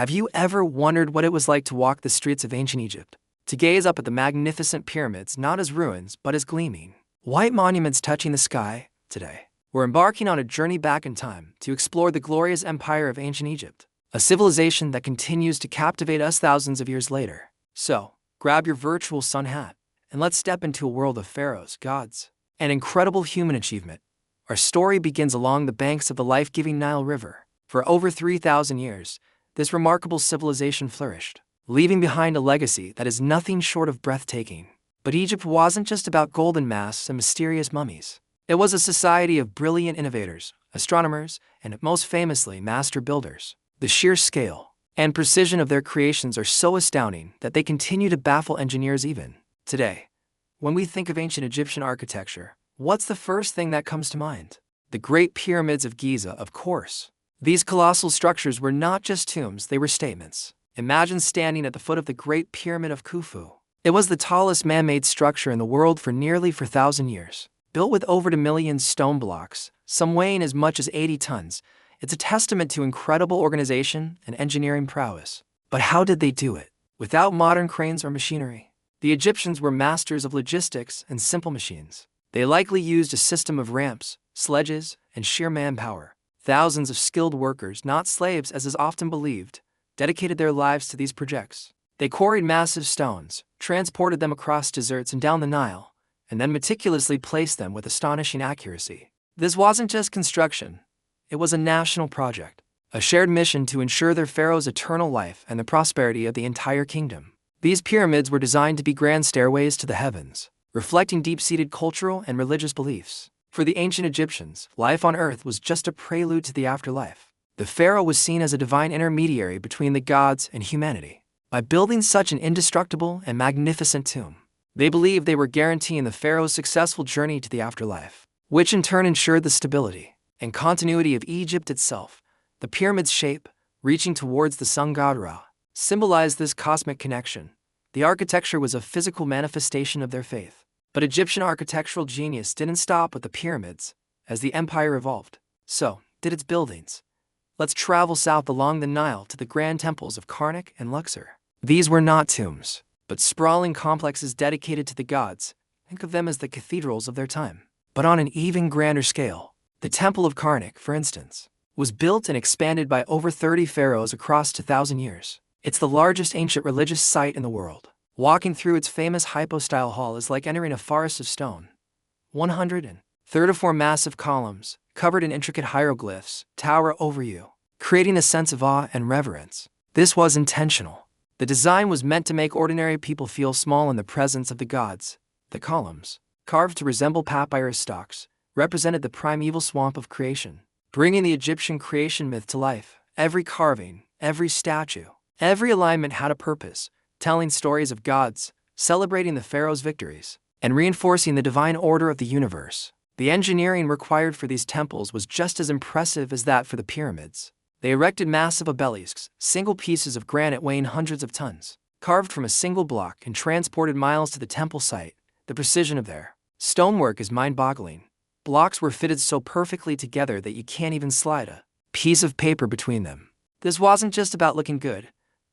Have you ever wondered what it was like to walk the streets of ancient Egypt? To gaze up at the magnificent pyramids not as ruins, but as gleaming, white monuments touching the sky? Today, we're embarking on a journey back in time to explore the glorious empire of ancient Egypt, a civilization that continues to captivate us thousands of years later. So, grab your virtual sun hat, and let's step into a world of pharaohs, gods, and incredible human achievement. Our story begins along the banks of the life-giving Nile River. For over 3,000 years, this remarkable civilization flourished, leaving behind a legacy that is nothing short of breathtaking. But Egypt wasn't just about golden masks and mysterious mummies. It was a society of brilliant innovators, astronomers, and most famously, master builders. The sheer scale and precision of their creations are so astounding that they continue to baffle engineers even today. When we think of ancient Egyptian architecture, what's the first thing that comes to mind? The Great Pyramids of Giza, of course. These colossal structures were not just tombs, they were statements. Imagine standing at the foot of the Great Pyramid of Khufu. It was the tallest man-made structure in the world for nearly 4,000 years. Built with over 2 million stone blocks, some weighing as much as 80 tons, it's a testament to incredible organization and engineering prowess. But how did they do it? Without modern cranes or machinery. The Egyptians were masters of logistics and simple machines. They likely used a system of ramps, sledges, and sheer manpower. Thousands of skilled workers, not slaves as is often believed, dedicated their lives to these projects. They quarried massive stones, transported them across deserts and down the Nile, and then meticulously placed them with astonishing accuracy. This wasn't just construction, it was a national project, a shared mission to ensure their pharaoh's eternal life and the prosperity of the entire kingdom. These pyramids were designed to be grand stairways to the heavens, reflecting deep-seated cultural and religious beliefs. For the ancient Egyptians, life on earth was just a prelude to the afterlife. The pharaoh was seen as a divine intermediary between the gods and humanity. By building such an indestructible and magnificent tomb, they believed they were guaranteeing the pharaoh's successful journey to the afterlife, which in turn ensured the stability and continuity of Egypt itself. The pyramid's shape, reaching towards the sun god Ra, symbolized this cosmic connection. The architecture was a physical manifestation of their faith. But Egyptian architectural genius didn't stop with the pyramids. As the empire evolved, so did its buildings. Let's travel south along the Nile to the grand temples of Karnak and Luxor. These were not tombs, but sprawling complexes dedicated to the gods. Think of them as the cathedrals of their time. But on an even grander scale, the Temple of Karnak, for instance, was built and expanded by over 30 pharaohs across 2,000 years. It's the largest ancient religious site in the world. Walking through its famous hypostyle hall is like entering a forest of stone. 134 massive columns, covered in intricate hieroglyphs, tower over you, creating a sense of awe and reverence. This was intentional. The design was meant to make ordinary people feel small in the presence of the gods. The columns, carved to resemble papyrus stalks, represented the primeval swamp of creation, bringing the Egyptian creation myth to life. Every carving, every statue, every alignment had a purpose, telling stories of gods, celebrating the pharaoh's victories, and reinforcing the divine order of the universe. The engineering required for these temples was just as impressive as that for the pyramids. They erected massive obelisks, single pieces of granite weighing hundreds of tons, carved from a single block and transported miles to the temple site. The precision of their stonework is mind-boggling. Blocks were fitted so perfectly together that you can't even slide a piece of paper between them. This wasn't just about looking good,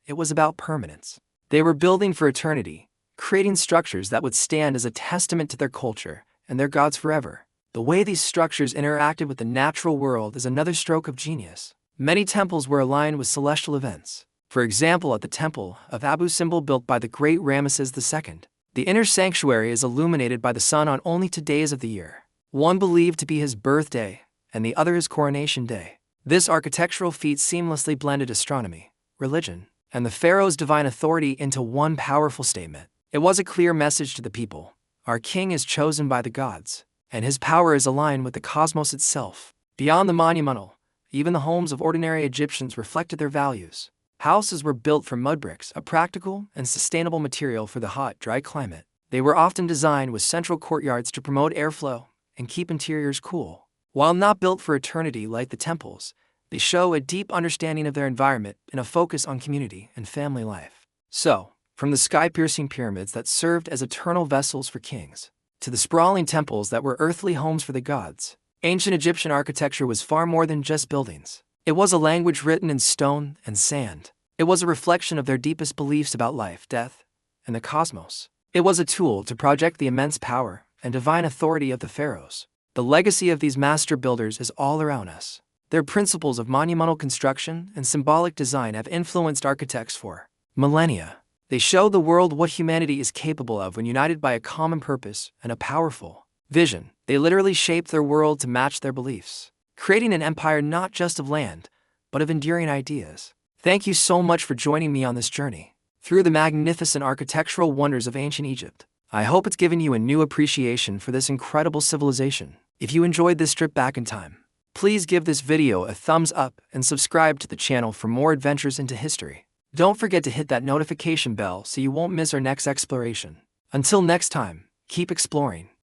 it was about permanence. They were building for eternity, creating structures that would stand as a testament to their culture and their gods forever. The way these structures interacted with the natural world is another stroke of genius. Many temples were aligned with celestial events. For example, at the Temple of Abu Simbel built by the great Ramses II, the inner sanctuary is illuminated by the sun on only 2 days of the year, one believed to be his birthday and the other his coronation day. This architectural feat seamlessly blended astronomy, religion, and the pharaoh's divine authority into one powerful statement. It was a clear message to the people. Our king is chosen by the gods, and his power is aligned with the cosmos itself. Beyond the monumental, even the homes of ordinary Egyptians reflected their values. Houses were built from mud bricks, a practical and sustainable material for the hot, dry climate. They were often designed with central courtyards to promote airflow and keep interiors cool. While not built for eternity like the temples, they show a deep understanding of their environment and a focus on community and family life. So, from the sky-piercing pyramids that served as eternal vessels for kings, to the sprawling temples that were earthly homes for the gods, ancient Egyptian architecture was far more than just buildings. It was a language written in stone and sand. It was a reflection of their deepest beliefs about life, death, and the cosmos. It was a tool to project the immense power and divine authority of the pharaohs. The legacy of these master builders is all around us. Their principles of monumental construction and symbolic design have influenced architects for millennia. They show the world what humanity is capable of when united by a common purpose and a powerful vision. They literally shaped their world to match their beliefs, creating an empire not just of land, but of enduring ideas. Thank you so much for joining me on this journey through the magnificent architectural wonders of ancient Egypt. I hope it's given you a new appreciation for this incredible civilization. If you enjoyed this trip back in time, please give this video a thumbs up and subscribe to the channel for more adventures into history. Don't forget to hit that notification bell so you won't miss our next exploration. Until next time, keep exploring.